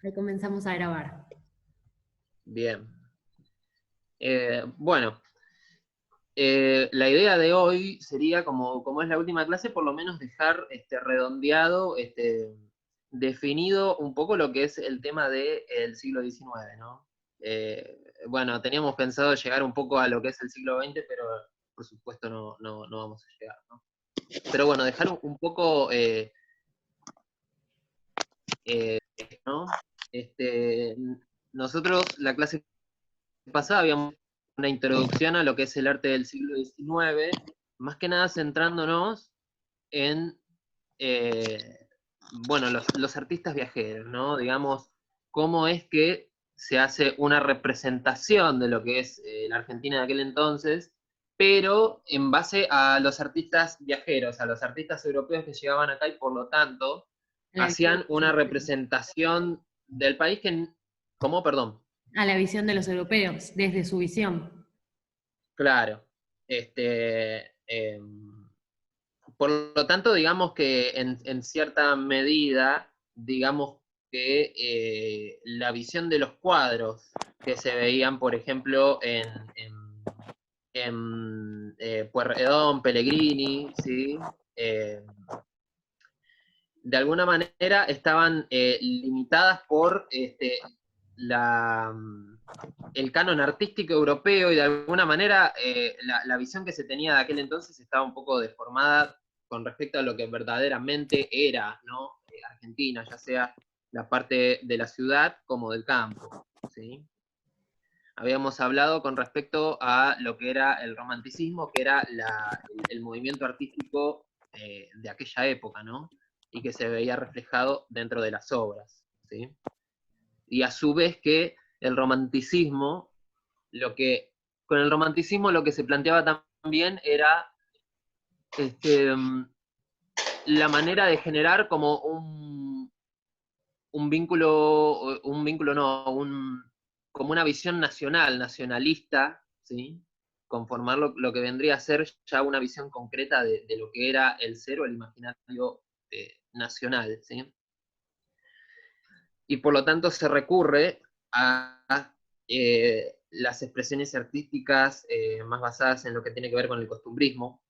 Ahí comenzamos a grabar. Bien. Bueno, la idea de hoy sería, como es la última clase, por lo menos dejar redondeado, definido un poco lo que es el tema del siglo XIX, ¿no? Bueno, teníamos pensado llegar un poco a lo que es el siglo XX, pero por supuesto no vamos a llegar, ¿no? Pero bueno, dejar un poco, ¿no? Este, nosotros, la clase pasada, habíamos una introducción a lo que es el arte del siglo XIX, más que nada centrándonos en, bueno, los artistas viajeros, ¿no? Digamos, cómo es que se hace una representación de lo que es la Argentina de aquel entonces, pero en base a los artistas viajeros, a los artistas europeos que llegaban acá y por lo tanto La visión hacían de los una europeos. representación del país que, ¿cómo? Perdón. A la visión de los europeos, desde su visión. Claro. Por lo tanto, digamos que en cierta medida, digamos que la visión de los cuadros que se veían, por ejemplo, en Pueyrredón, Pellegrini, ¿sí? Eh, de alguna manera estaban limitadas por la, el canon artístico europeo y de alguna manera la visión que se tenía de aquel entonces estaba un poco deformada con respecto a lo que verdaderamente era, ¿no? Argentina, ya sea la parte de la ciudad como del campo, ¿sí? Habíamos hablado con respecto a lo que era el romanticismo, que era el movimiento artístico de aquella época, ¿no? Y que se veía reflejado dentro de las obras, ¿sí? Y a su vez que el romanticismo, con el romanticismo lo que se planteaba también era este, la manera de generar como un vínculo no, como una visión nacional, nacionalista, ¿sí? Conformar lo que vendría a ser ya una visión concreta de lo que era el ser o el imaginario nacional, ¿sí? Y por lo tanto se recurre a las expresiones artísticas más basadas en lo que tiene que ver con el costumbrismo.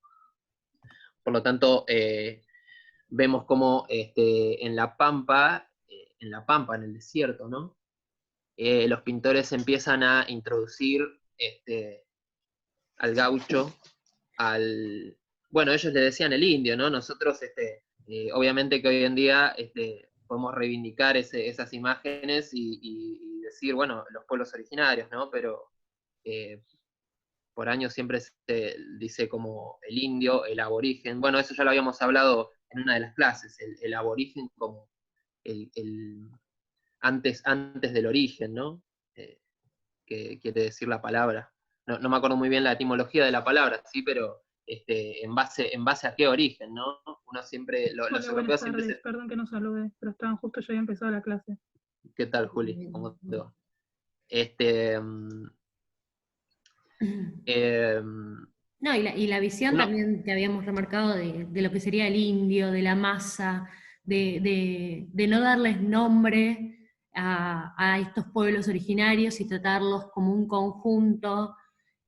Por lo tanto, vemos como en La Pampa, en el desierto, ¿no? Los pintores empiezan a introducir al gaucho, bueno, ellos le decían el indio, ¿no? Nosotros, obviamente que hoy en día podemos reivindicar esas imágenes y decir, bueno, los pueblos originarios, ¿no? Pero eh, por años siempre se dice como el indio, el aborigen. Bueno, eso ya lo habíamos hablado en una de las clases, el aborigen como el antes del origen, ¿no? Eh, que quiere decir la palabra. No me acuerdo muy bien la etimología de la palabra, sí, pero en base a qué origen, ¿no? Uno siempre, los Hola, buenas europeos siempre tardes. se... Perdón que no salude, pero estaban justo ya había empezado la clase. ¿Qué tal, Juli? ¿Cómo te va? Este, eh, No, y la visión uno, también que habíamos remarcado de lo que sería el indio, de la masa, de no darles nombre a estos pueblos originarios y tratarlos como un conjunto.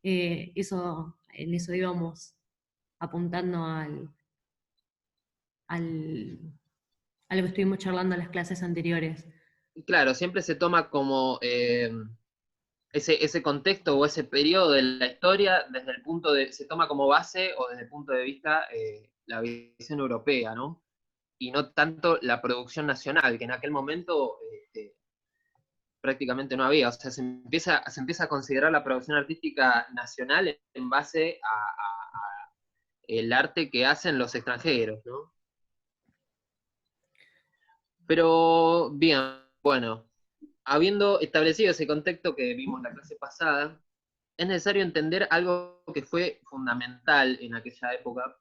En eso íbamos apuntando al, a lo que estuvimos charlando en las clases anteriores. claro, siempre se toma como ese contexto o ese periodo de la historia desde el punto de, se toma como base o desde el punto de vista la visión europea, ¿no? Y no tanto la producción nacional, que en aquel momento prácticamente no había. O sea, se empieza a considerar la producción artística nacional en base a el arte que hacen los extranjeros, ¿no? Pero bien, bueno, habiendo establecido ese contexto que vimos la clase pasada, es necesario entender algo que fue fundamental en aquella época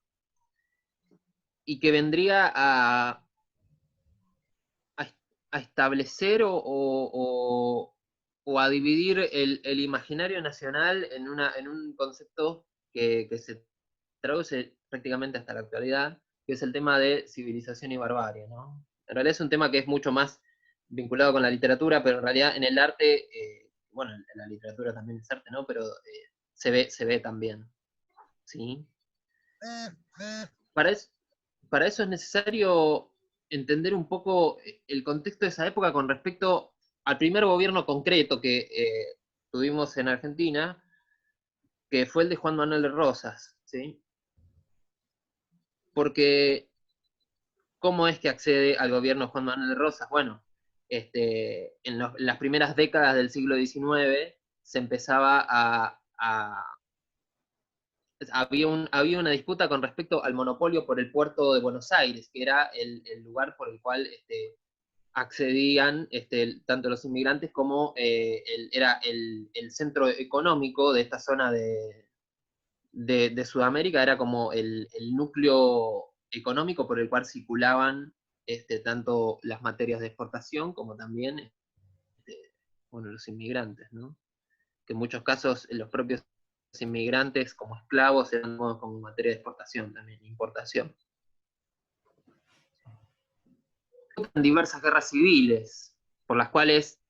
y que vendría a, a establecer o a dividir el imaginario nacional en un concepto que se traduce prácticamente hasta la actualidad, que es el tema de civilización y barbarie, ¿no? En realidad es un tema que es mucho más vinculado con la literatura, pero en realidad en el arte, bueno, la literatura también es arte, ¿no? Pero se ve también, ¿sí? Para eso, para eso es necesario entender un poco el contexto de esa época con respecto al primer gobierno concreto que tuvimos en Argentina, que fue el de Juan Manuel de Rosas, ¿sí? Porque, ¿cómo es que accede al gobierno Juan Manuel de Rosas? Bueno, las primeras décadas del siglo XIX se empezaba había una disputa con respecto al monopolio por el puerto de Buenos Aires, que era el lugar por el cual accedían tanto los inmigrantes como era el centro económico de esta zona de Sudamérica, era como el núcleo económico por el cual circulaban tanto las materias de exportación como también bueno, los inmigrantes, ¿no? Que en muchos casos los propios inmigrantes como esclavos eran como materia de exportación también, importación. Diversas guerras civiles, por las cuales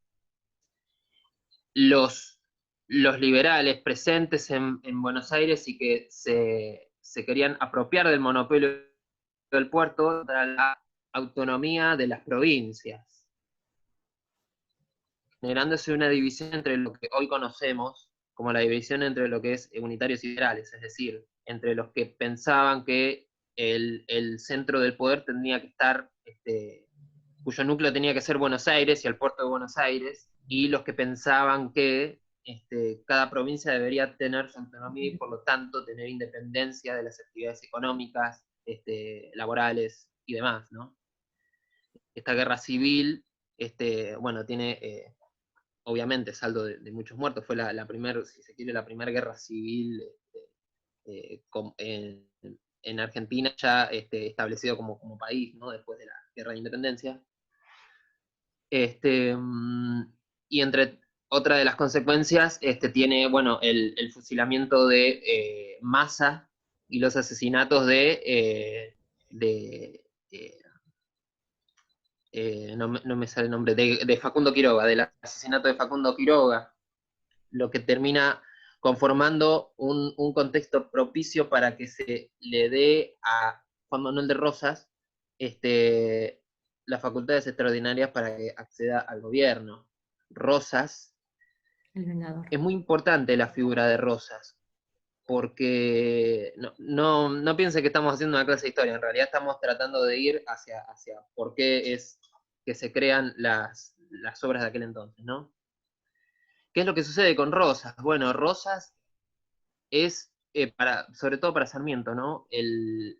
los liberales presentes en Buenos Aires y que se querían apropiar del monopolio del puerto para la autonomía de las provincias, generándose una división entre lo que hoy conocemos como la división entre lo que es unitarios y liberales, es decir, entre los que pensaban que el centro del poder tendría que estar, cuyo núcleo tenía que ser Buenos Aires y el puerto de Buenos Aires, y los que pensaban que cada provincia debería tener su autonomía y por lo tanto tener independencia de las actividades económicas, laborales y demás, ¿no? Esta guerra civil, bueno, tiene obviamente saldo de muchos muertos, fue la primera, si se quiere, la primera guerra civil en Argentina, ya establecido como país, ¿no? Después de la guerra de independencia. Y entre otra de las consecuencias, tiene, bueno, el fusilamiento de Massa y los asesinatos no me sale el nombre, de Facundo Quiroga, del asesinato de Facundo Quiroga, lo que termina conformando un contexto propicio para que se le dé a Juan Manuel de Rosas las facultades extraordinarias para que acceda al gobierno. Rosas, El Vengador. es muy importante la figura de Rosas, porque no piense que estamos haciendo una clase de historia, en realidad estamos tratando de ir hacia por qué es que se crean las obras de aquel entonces, ¿no? ¿Qué es lo que sucede con Rosas? Bueno, Rosas es, sobre todo para Sarmiento, ¿no? El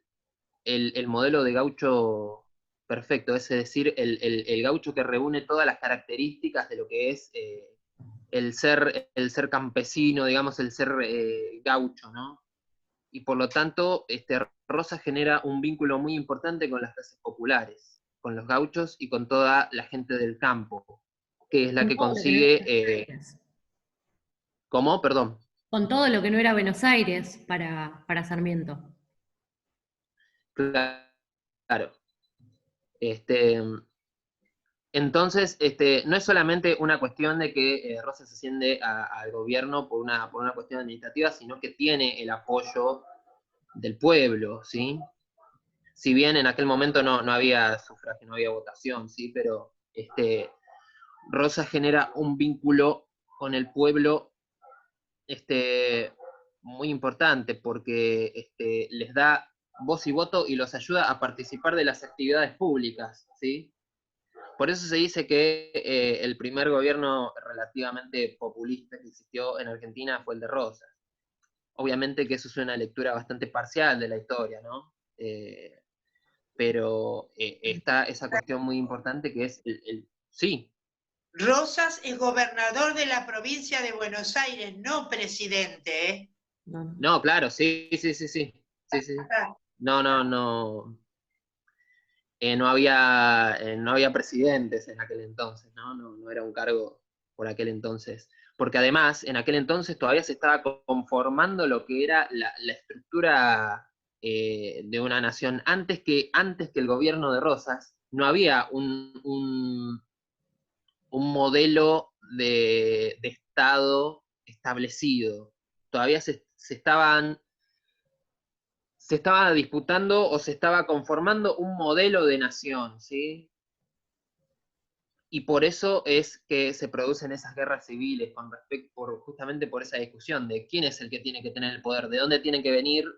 modelo de gaucho perfecto, es decir, el gaucho que reúne todas las características de lo que es el ser campesino, digamos, el ser gaucho, ¿no? Y por lo tanto, Rosas genera un vínculo muy importante con las clases populares, con los gauchos y con toda la gente del campo, que es la Con que todo lo que no era consigue... Buenos Aires. ¿Cómo? Perdón. Con todo lo que no era Buenos Aires para Sarmiento. Claro. Entonces, no es solamente una cuestión de que Rosas asciende al gobierno por una cuestión administrativa, sino que tiene el apoyo del pueblo, ¿sí? Si bien en aquel momento no había sufragio, no había votación, ¿sí? Pero Rosas genera un vínculo con el pueblo muy importante, porque les da voz y voto y los ayuda a participar de las actividades públicas, ¿sí? Por eso se dice que el primer gobierno relativamente populista que existió en Argentina fue el de Rosas. Obviamente que eso es una lectura bastante parcial de la historia, ¿no? Pero está esa cuestión muy importante que es sí. Rosas es gobernador de la provincia de Buenos Aires, no presidente, ¿eh? No, claro, sí. No. No había presidentes en aquel entonces, ¿no? No era un cargo por aquel entonces. Porque además, en aquel entonces todavía se estaba conformando lo que era la estructura de una nación. Antes que el gobierno de Rosas, no había modelo de Estado establecido. Todavía se estaba disputando o se estaba conformando un modelo de nación, ¿sí? Y por eso es que se producen esas guerras civiles, justamente por esa discusión de quién es el que tiene que tener el poder, de dónde tienen que venir,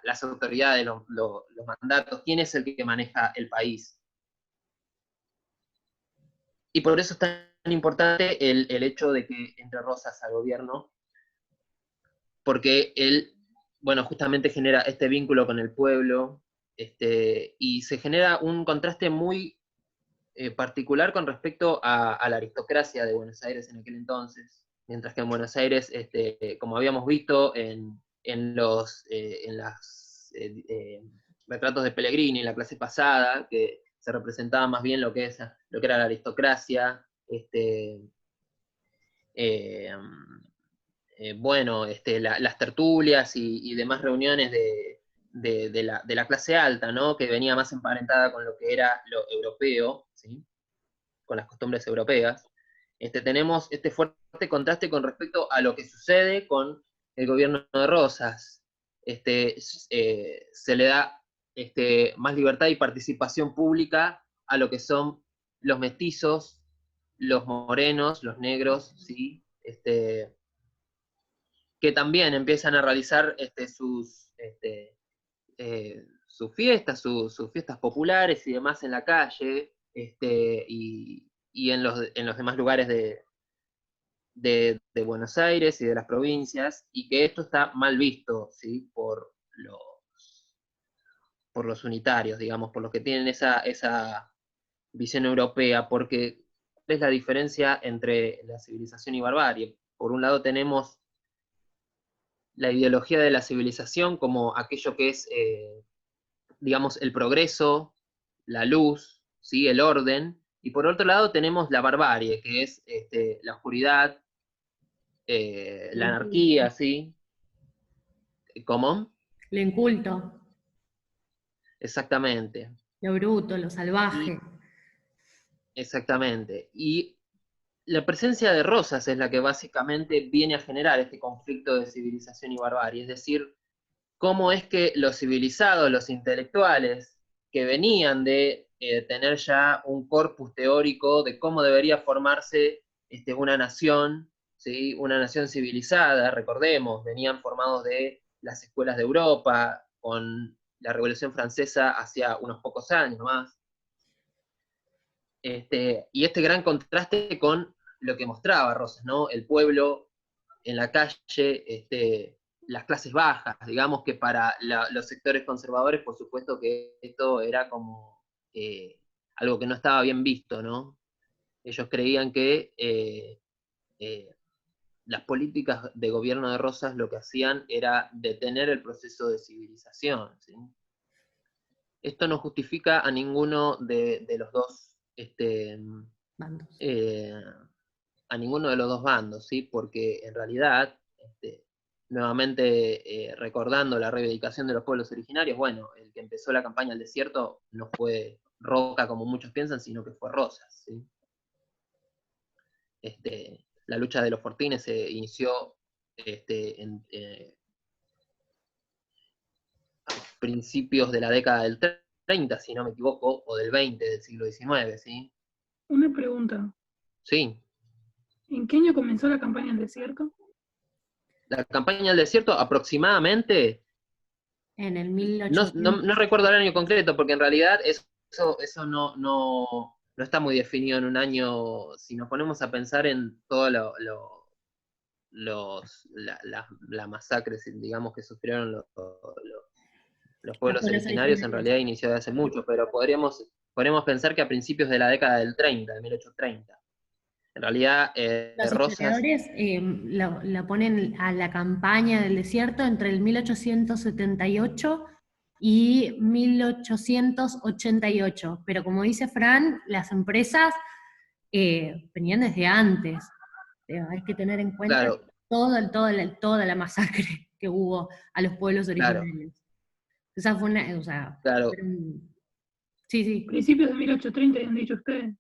las autoridades, los mandatos, quién es el que maneja el país. Y por eso es tan importante el hecho de que entre Rosas al gobierno, porque él, bueno, justamente genera este vínculo con el pueblo, y se genera un contraste muy particular con respecto a la aristocracia de Buenos Aires en aquel entonces, mientras que en Buenos Aires, como habíamos visto en los retratos de Pellegrini, en la clase pasada, que se representaba más bien lo que era la aristocracia, las tertulias y demás reuniones de la clase alta, ¿no? Que venía más emparentada con lo que era lo europeo, ¿sí? Con las costumbres europeas. Tenemos este fuerte contraste con respecto a lo que sucede con el gobierno de Rosas. Se le da más libertad y participación pública a lo que son los mestizos, los morenos, los negros, ¿sí? Que también empiezan a realizar sus fiestas, sus fiestas populares y demás en la calle, y en los demás lugares de Buenos Aires y de las provincias, y que esto está mal visto, ¿sí? por los unitarios, digamos, por los que tienen esa visión europea, porque ¿cuál es la diferencia entre la civilización y barbarie? Por un lado tenemos la ideología de la civilización como aquello que es, digamos, el progreso, la luz, ¿sí? El orden, y por otro lado tenemos la barbarie, que es la oscuridad, la anarquía, ¿sí? ¿Cómo? Lo inculto, Exactamente. lo bruto, lo salvaje. Exactamente. Y la presencia de Rosas es la que básicamente viene a generar este conflicto de civilización y barbarie, es decir, cómo es que los civilizados, los intelectuales, que venían de tener ya un corpus teórico de cómo debería formarse una nación, ¿sí? Una nación civilizada, recordemos, venían formados de las escuelas de Europa, con la Revolución Francesa hacia unos pocos años más. Y este gran contraste con lo que mostraba Rosas, ¿no? El pueblo en la calle, las clases bajas, digamos que para los sectores conservadores, por supuesto que esto era como algo que no estaba bien visto, ¿no? Ellos creían que las políticas de gobierno de Rosas lo que hacían era detener el proceso de civilización, ¿sí? Esto no justifica a ninguno de los dos Bandos. A ninguno de los dos bandos, ¿sí? Porque en realidad, nuevamente recordando la reivindicación de los pueblos originarios, bueno, el que empezó la campaña al desierto no fue Roca como muchos piensan, sino que fue Rosas, ¿sí? La lucha de los fortines se inició a principios de la década del 30, si no me equivoco, o del 20 del siglo XIX, ¿sí? Una pregunta. Sí. ¿En qué año comenzó la campaña al desierto? La campaña al desierto aproximadamente, En el 1800. no recuerdo el año concreto, porque en realidad eso no está muy definido en un año. Si nos ponemos a pensar en todo las masacres, digamos, que sufrieron los pueblos originarios, en realidad inició de hace mucho, pero podríamos pensar que a principios de la década del 30, de 1830. En realidad, Los Rosas... historiadores la ponen a la campaña del desierto entre el 1878 y 1888, pero como dice Fran, las empresas venían desde antes. Hay que tener en cuenta Claro, toda la masacre que hubo a los pueblos claro, originarios. Esa fue claro. Sí, sí. Principios de 1830 habían dicho ustedes.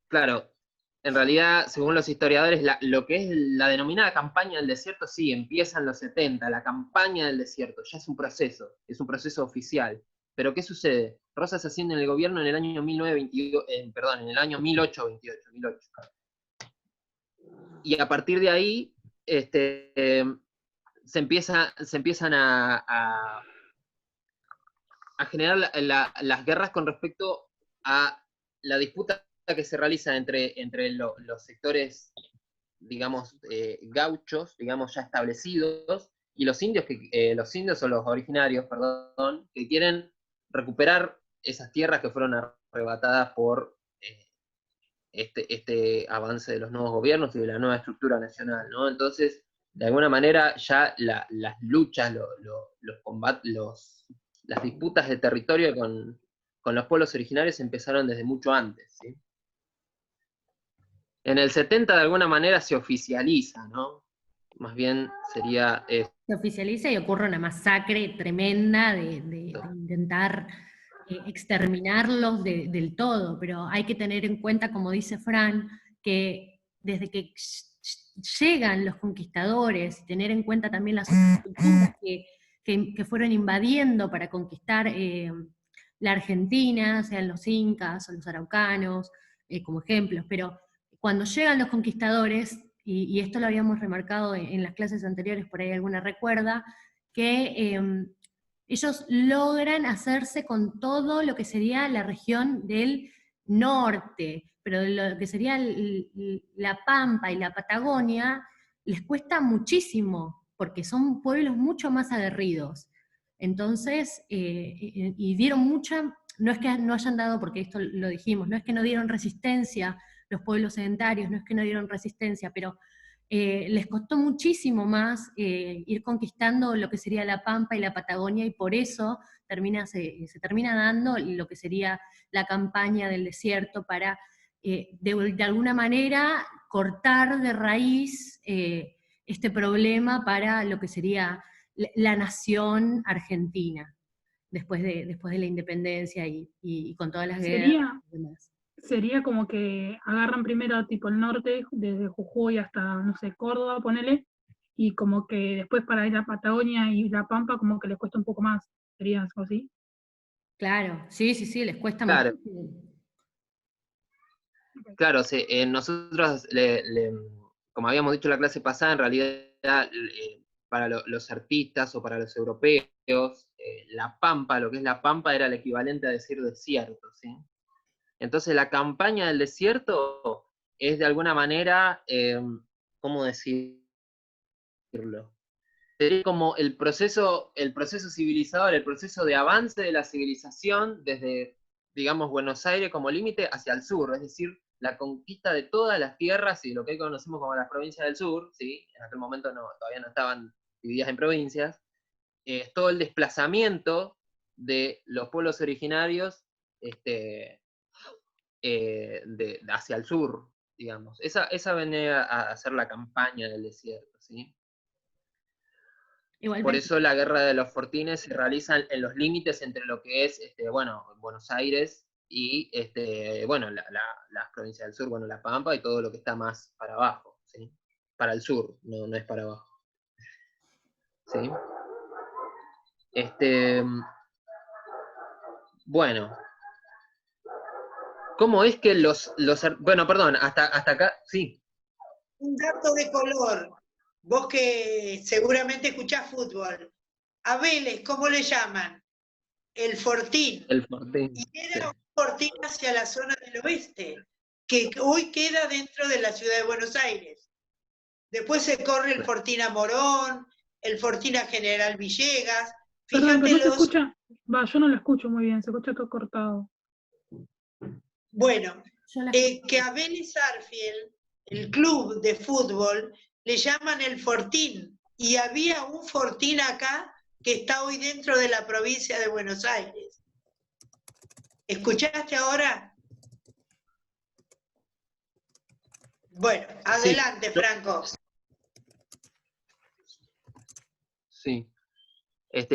Claro, en realidad, según los historiadores, lo que es la denominada campaña del desierto, sí, empieza en los 70, la campaña del desierto, ya es un proceso oficial. Pero ¿qué sucede? Rosas asciende en el gobierno en el año 1922, en el año 1828. Y a partir de ahí, se empiezan a generar las guerras con respecto a la disputa que se realiza entre los sectores, digamos, gauchos, digamos, ya establecidos, y los indios o los originarios, perdón, que quieren recuperar esas tierras que fueron arrebatadas por este avance de los nuevos gobiernos y de la nueva estructura nacional, ¿no? Entonces, de alguna manera, ya las luchas, los combates, las disputas de territorio con los pueblos originarios empezaron desde mucho antes, ¿sí? En el 70 de alguna manera se oficializa, ¿no? Más bien sería... Se oficializa y ocurre una masacre tremenda de intentar exterminarlos del todo, pero hay que tener en cuenta, como dice Fran, que desde que llegan los conquistadores, y tener en cuenta también las otras culturas que fueron invadiendo para conquistar la Argentina, sean los incas o los araucanos, como ejemplos, pero cuando llegan los conquistadores, y esto lo habíamos remarcado en las clases anteriores, por ahí alguna recuerda, que ellos logran hacerse con todo lo que sería la región del norte, pero lo que sería la Pampa y la Patagonia les cuesta muchísimo, porque son pueblos mucho más aguerridos. Entonces, y dieron mucha, no es que no hayan dado, porque esto lo dijimos, no es que no dieron resistencia los pueblos sedentarios, no es que no dieron resistencia, pero les costó muchísimo más ir conquistando lo que sería la Pampa y la Patagonia, y por eso se termina dando lo que sería la campaña del desierto para, de alguna manera, cortar de raíz este problema para lo que sería la nación argentina, después de la independencia y con todas las guerras y demás. Sería como que agarran primero tipo el norte, desde Jujuy hasta, no sé, Córdoba, ponele, y como que después para ir a Patagonia y La Pampa como que les cuesta un poco más. ¿Sería algo así? Claro, sí, les cuesta Claro, muchísimo. claro, sí, nosotros, como habíamos dicho en la clase pasada, en realidad para los artistas o para los europeos, la Pampa, lo que es la Pampa era el equivalente a decir desierto, ¿sí? Entonces la campaña del desierto es de alguna manera, ¿cómo decirlo? Sería como el proceso civilizador, el proceso de avance de la civilización desde, digamos, Buenos Aires como límite hacia el sur, es decir, la conquista de todas las tierras y lo que hoy conocemos como las provincias del sur, ¿sí? En aquel momento todavía no estaban divididas en provincias, todo el desplazamiento de los pueblos originarios hacia el sur, digamos. Esa venía a hacer la campaña del desierto, ¿sí? Por eso la guerra de los fortines se realiza en los límites entre lo que es, Buenos Aires y, las provincias del sur, la Pampa y todo lo que está más para abajo, ¿sí? Para el sur, no es para abajo. ¿Sí? Bueno. ¿Cómo es que bueno, perdón, hasta acá, sí. Un dato de color. Vos que seguramente escuchás fútbol. A Vélez, ¿cómo le llaman? El Fortín. El Fortín. Y era un Fortín hacia la zona del oeste, que hoy queda dentro de la ciudad de Buenos Aires. Después se corre el Fortín a Morón, el Fortín a General Villegas. Perdón, pero no se escucha, yo no lo escucho muy bien, se escucha todo cortado. Bueno, que a Vélez Sarsfield, el club de fútbol, le llaman el Fortín, y había un Fortín acá que está hoy dentro de la provincia de Buenos Aires. ¿Escuchaste ahora? Bueno, adelante, sí. Franco. Sí.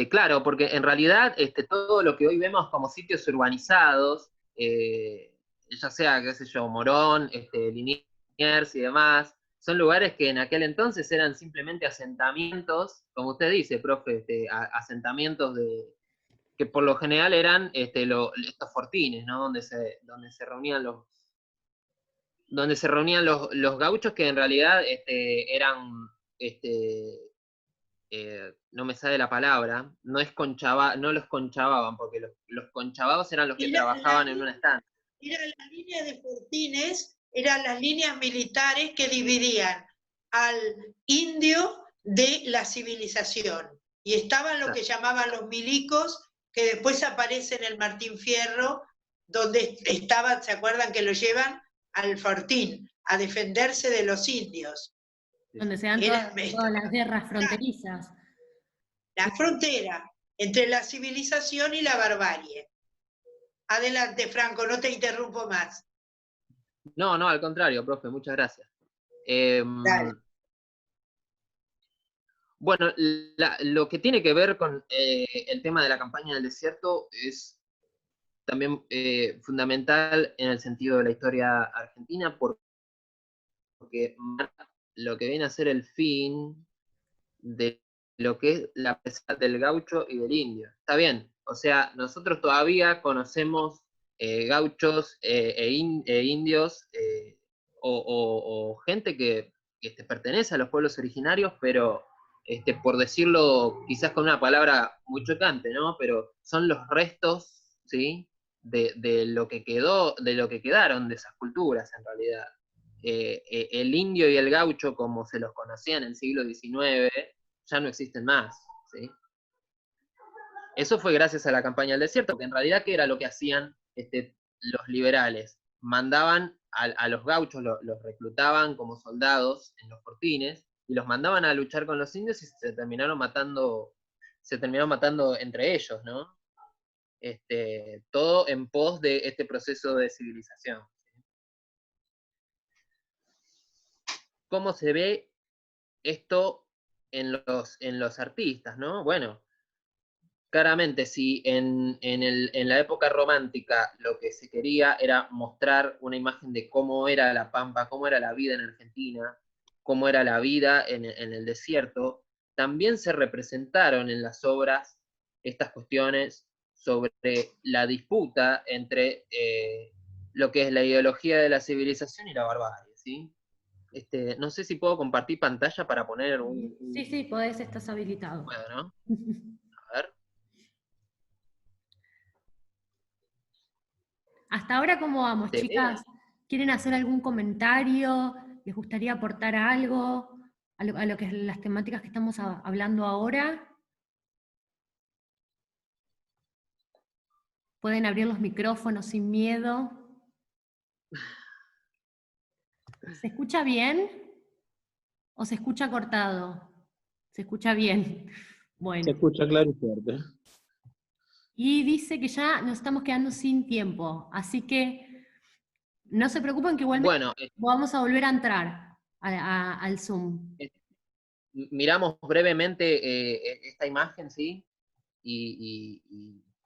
Claro, porque en realidad todo lo que hoy vemos como sitios urbanizados, ya sea, qué sé yo, Morón, Liniers y demás, son lugares que en aquel entonces eran simplemente asentamientos, como usted dice, profe, asentamientos que por lo general eran estos fortines, ¿no? Donde se reunían los gauchos, que en realidad eran, no me sale la palabra, no los conchavaban, porque los conchavados eran los que trabajaban en una estancia. Las líneas de fortines eran las líneas militares que dividían al indio de la civilización. Y estaban lo que llamaban los milicos, que después aparece en el Martín Fierro, donde estaban, ¿se acuerdan que lo llevan? Al fortín, a defenderse de los indios. Donde se dan todas las guerras fronterizas. La frontera entre la civilización y la barbarie. Adelante, Franco, no te interrumpo más. No, al contrario, profe, muchas gracias. Bueno, lo que tiene que ver con el tema de la campaña del desierto es también fundamental en el sentido de la historia argentina, porque marca lo que viene a ser el fin de lo que es la presa del gaucho y del indio. Está bien, o sea, nosotros todavía conocemos gauchos e indios o gente que pertenece a los pueblos originarios, pero por decirlo quizás con una palabra muy chocante, ¿no? Pero son los restos, ¿sí? De lo que quedó, de lo que quedaron de esas culturas en realidad. El indio y el gaucho, como se los conocía en el siglo XIX, ya no existen más, ¿sí? Eso fue gracias a la campaña del desierto, que en realidad, ¿qué era lo que hacían los liberales? Mandaban a los gauchos, los reclutaban como soldados en los fortines, y los mandaban a luchar con los indios y se terminaron matando entre ellos, ¿no? Todo en pos de este proceso de civilización. ¿Cómo se ve esto en los artistas, ¿no? Bueno, claramente, si en la época romántica lo que se quería era mostrar una imagen de cómo era la Pampa, cómo era la vida en Argentina, cómo era la vida en el desierto, también se representaron en las obras estas cuestiones sobre la disputa entre lo que es la ideología de la civilización y la barbarie, ¿sí? No sé si puedo compartir pantalla para poner un... Sí, podés, estás habilitado. Bueno, ¿no? A ver. Hasta ahora, ¿cómo vamos, chicas? ¿Quieren hacer algún comentario? ¿Les gustaría aportar algo a lo que es las temáticas que estamos hablando ahora? Pueden abrir los micrófonos sin miedo. ¿Se escucha bien? ¿O se escucha cortado? Se escucha bien. Bueno. Se escucha claro y fuerte. Y dice que ya nos estamos quedando sin tiempo, así que no se preocupen que igualmente vamos a volver a entrar al Zoom. Miramos brevemente esta imagen, ¿sí? Y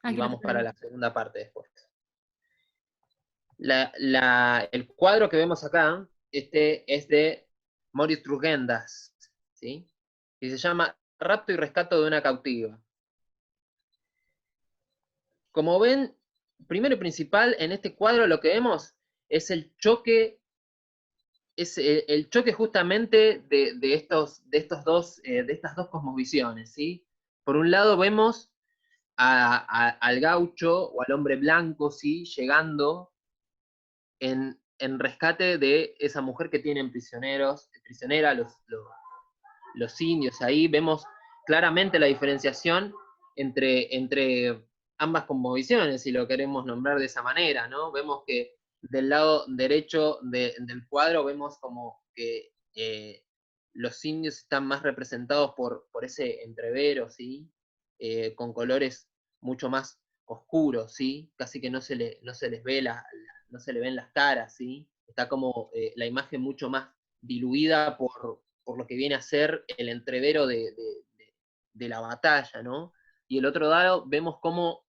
vamos para la segunda parte después. El cuadro que vemos acá, es de Maurice Trugendas, ¿sí? Y se llama Rapto y rescato de una cautiva. Como ven, primero y principal, en este cuadro lo que vemos es el choque justamente de estas dos cosmovisiones, ¿sí? Por un lado vemos al gaucho o al hombre blanco, ¿sí? Llegando en rescate de esa mujer que tienen prisionera, los indios. Ahí vemos claramente la diferenciación entre ambas cosmovisiones, si lo queremos nombrar de esa manera, ¿no? Vemos que del lado derecho del cuadro vemos como que los indios están más representados por ese entrevero, ¿sí? Con colores mucho más oscuros, ¿sí? Casi que no se les ve no se le ven las caras, ¿sí? Está como la imagen mucho más diluida por lo que viene a ser el entrevero de la batalla, ¿no? y el otro lado vemos cómo,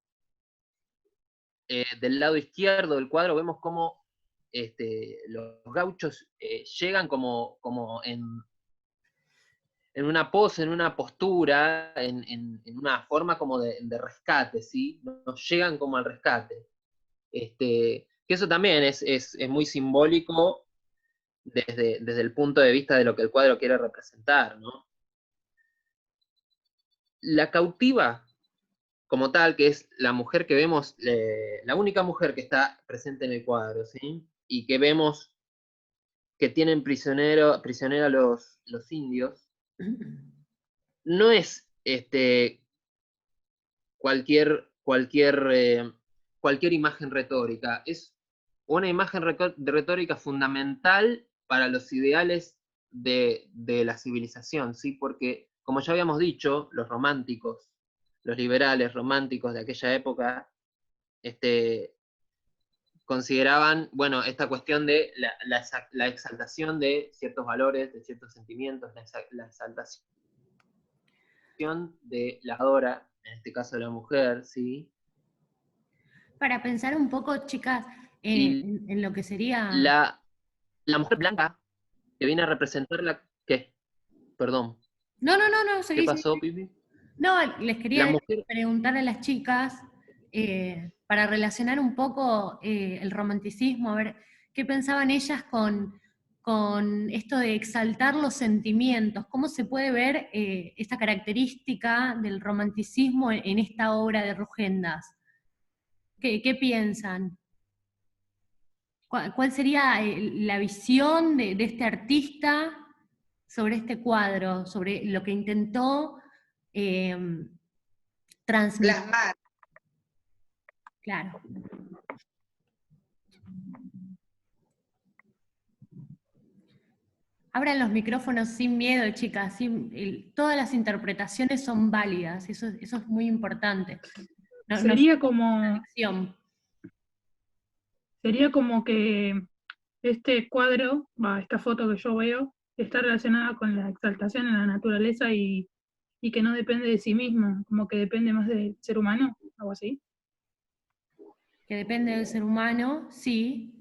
del lado izquierdo del cuadro, vemos cómo los gauchos llegan como en una pose, en una postura, en una forma como de rescate, ¿sí? Nos llegan como al rescate. Que eso también es muy simbólico desde el punto de vista de lo que el cuadro quiere representar, ¿no? La cautiva, como tal, que es la mujer que vemos, la única mujer que está presente en el cuadro, ¿sí? Y que vemos que tienen prisionero a los indios, no es cualquier imagen retórica, es una imagen retórica fundamental para los ideales de la civilización, ¿sí? Porque, como ya habíamos dicho, los románticos, los liberales románticos de aquella época, consideraban, bueno, esta cuestión de la exaltación de ciertos valores, de ciertos sentimientos, la exaltación de la adora, en este caso de la mujer, ¿sí? Para pensar un poco, chicas, Y en lo que sería... la mujer blanca, que viene a representar la... ¿Qué? Perdón. No, ¿Qué seguí. pasó, Pipi? No, les La quería mujer... preguntar a las chicas, para relacionar un poco el romanticismo, a ver qué pensaban ellas con esto de exaltar los sentimientos, cómo se puede ver esta característica del romanticismo en esta obra de Rugendas. ¿Qué piensan? ¿Cuál sería la visión de este artista sobre este cuadro, sobre lo que intentó transmitir? Plasmar. Claro. Abran los micrófonos sin miedo, chicas. Todas las interpretaciones son válidas, eso es muy importante. Sería como que este cuadro, esta foto que yo veo, está relacionada con la exaltación en la naturaleza y que no depende de sí mismo, como que depende más del ser humano, algo así. Que depende del ser humano, sí.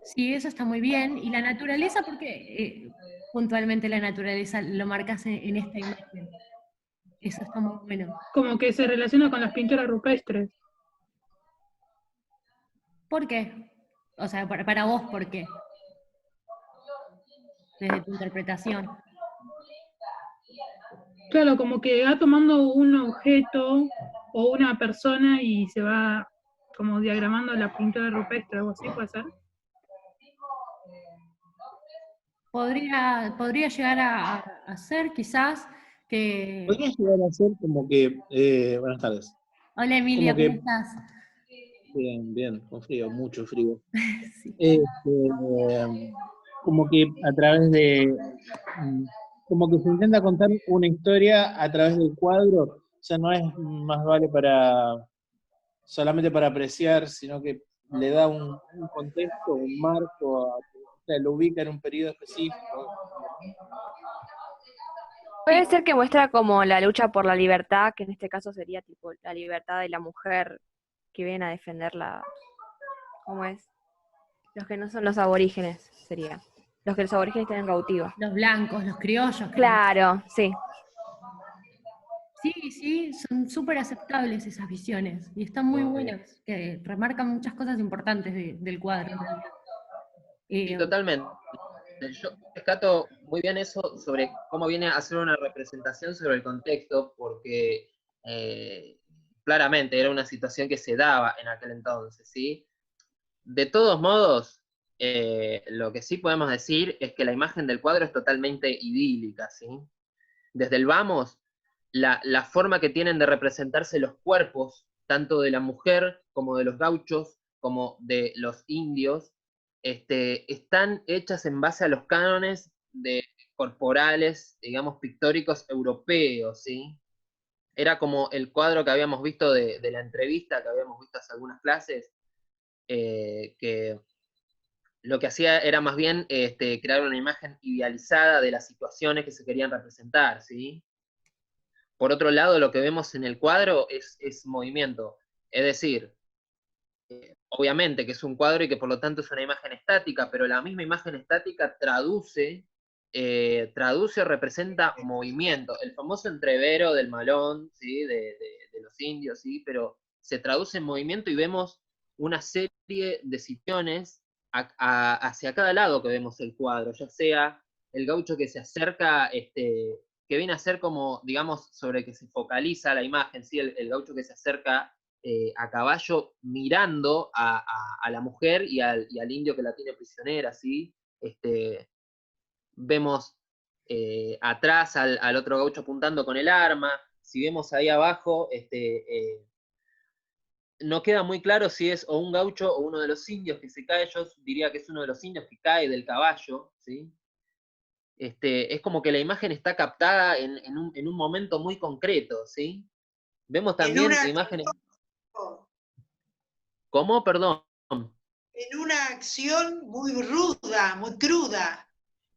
Sí, eso está muy bien. ¿Y la naturaleza? ¿Por qué puntualmente la naturaleza lo marcas en esta imagen? Eso está muy bueno. Como que se relaciona con las pinturas rupestres. ¿Por qué? O sea, para vos, ¿por qué? Desde tu interpretación. Claro, como que va tomando un objeto o una persona y se va como diagramando la pintura rupestre, algo así, ¿puede ser? Podría llegar a ser quizás que... Podría llegar a ser como que, buenas tardes. Hola Emilia, Como que, ¿cómo estás? bien, con frío, mucho frío. Sí. Como que a través como que se intenta contar una historia a través del cuadro, o sea, no es más vale solamente para apreciar, sino que le da un contexto, un marco, o sea, lo ubica en un periodo específico. Puede ser que muestra como la lucha por la libertad, que en este caso sería tipo la libertad de la mujer que viene a defenderla. ¿Cómo es? Los que no son los aborígenes, sería. Los que los aborígenes tienen cautivos. Los blancos, los criollos. Creo. Claro, sí. Sí, son súper aceptables esas visiones. Y están muy buenas, que remarcan muchas cosas importantes del cuadro. Sí, totalmente. Yo rescato muy bien eso sobre cómo viene a hacer una representación sobre el contexto, porque claramente era una situación que se daba en aquel entonces, ¿sí? De todos modos, lo que sí podemos decir es que la imagen del cuadro es totalmente idílica, ¿sí? Desde el vamos, la forma que tienen de representarse los cuerpos, tanto de la mujer como de los gauchos, como de los indios, están hechas en base a los cánones corporales, digamos, pictóricos europeos, ¿sí? Era como el cuadro que habíamos visto de la entrevista, que habíamos visto hace algunas clases, que lo que hacía era más bien crear una imagen idealizada de las situaciones que se querían representar, ¿sí? por otro lado, lo que vemos en el cuadro es movimiento. Es decir, obviamente que es un cuadro y que por lo tanto es una imagen estática, pero la misma imagen estática traduce o representa movimiento. El famoso entrevero del malón, ¿sí? de los indios, ¿sí? Pero se traduce en movimiento y vemos una serie de situaciones hacia cada lado que vemos el cuadro, ya sea el gaucho que se acerca, que viene a ser como, digamos, sobre que se focaliza la imagen, ¿sí? El gaucho que se acerca a caballo mirando a la mujer y al indio que la tiene prisionera, ¿sí? Vemos atrás al otro gaucho apuntando con el arma. Si vemos ahí abajo, no queda muy claro si es o un gaucho o uno de los indios que se cae. Yo diría que es uno de los indios que cae del caballo, ¿sí? Es como que la imagen está captada en un momento muy concreto, ¿sí? Vemos también imágenes... ¿Cómo? Perdón. En una acción muy ruda, muy cruda.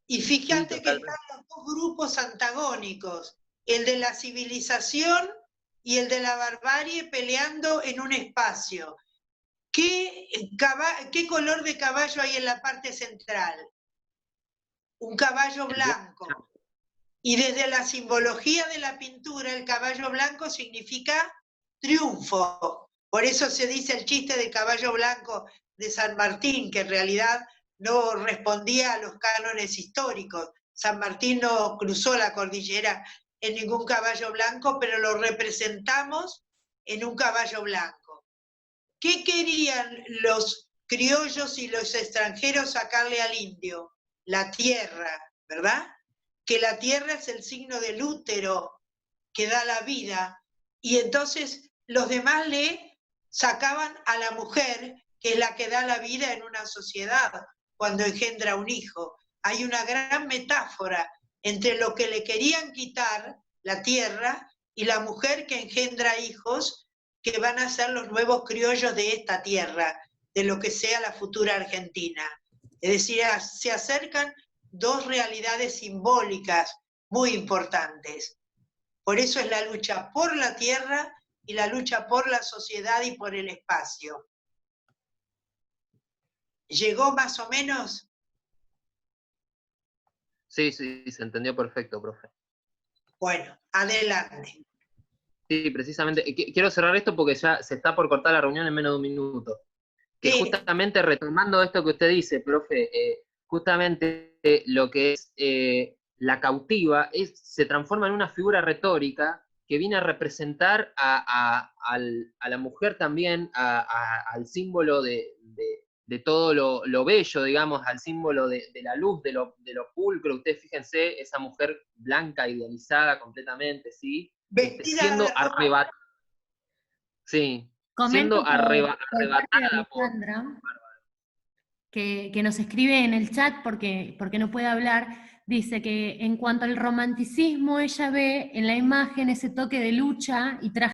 Y fíjate que están los dos grupos antagónicos, el de la civilización y el de la barbarie peleando en un espacio. ¿Qué color de caballo hay en la parte central? Un caballo blanco. Y desde la simbología de la pintura, el caballo blanco significa triunfo. Por eso se dice el chiste del caballo blanco de San Martín, que en realidad no respondía a los cánones históricos. San Martín no cruzó la cordillera en ningún caballo blanco, pero lo representamos en un caballo blanco. ¿Qué querían los criollos y los extranjeros sacarle al indio? La tierra, ¿verdad? Que la tierra es el signo del útero que da la vida, y entonces los demás le sacaban a la mujer, que es la que da la vida en una sociedad cuando engendra un hijo. Hay una gran metáfora entre lo que le querían quitar, la tierra, y la mujer que engendra hijos que van a ser los nuevos criollos de esta tierra, de lo que sea la futura Argentina. Es decir, se acercan dos realidades simbólicas muy importantes. Por eso es la lucha por la tierra y la lucha por la sociedad y por el espacio. ¿Llegó más o menos? Sí, se entendió perfecto, profe. Bueno, adelante. Sí, precisamente. Quiero cerrar esto porque ya se está por cortar la reunión en menos de un minuto. Que Sí. justamente retomando esto que usted dice, profe, justamente lo que es la cautiva se transforma en una figura retórica que viene a representar a la mujer también, al símbolo de todo lo bello, digamos, al símbolo de la luz, de lo pulcro. Ustedes fíjense, esa mujer blanca, idealizada completamente, ¿sí? Vestida Siendo de ropa. arrebatada. Sí, Comento siendo por parte de arrebatada por... Alejandra, que nos escribe en el chat porque no puede hablar, dice que en cuanto al romanticismo, ella ve en la imagen ese toque de lucha y traje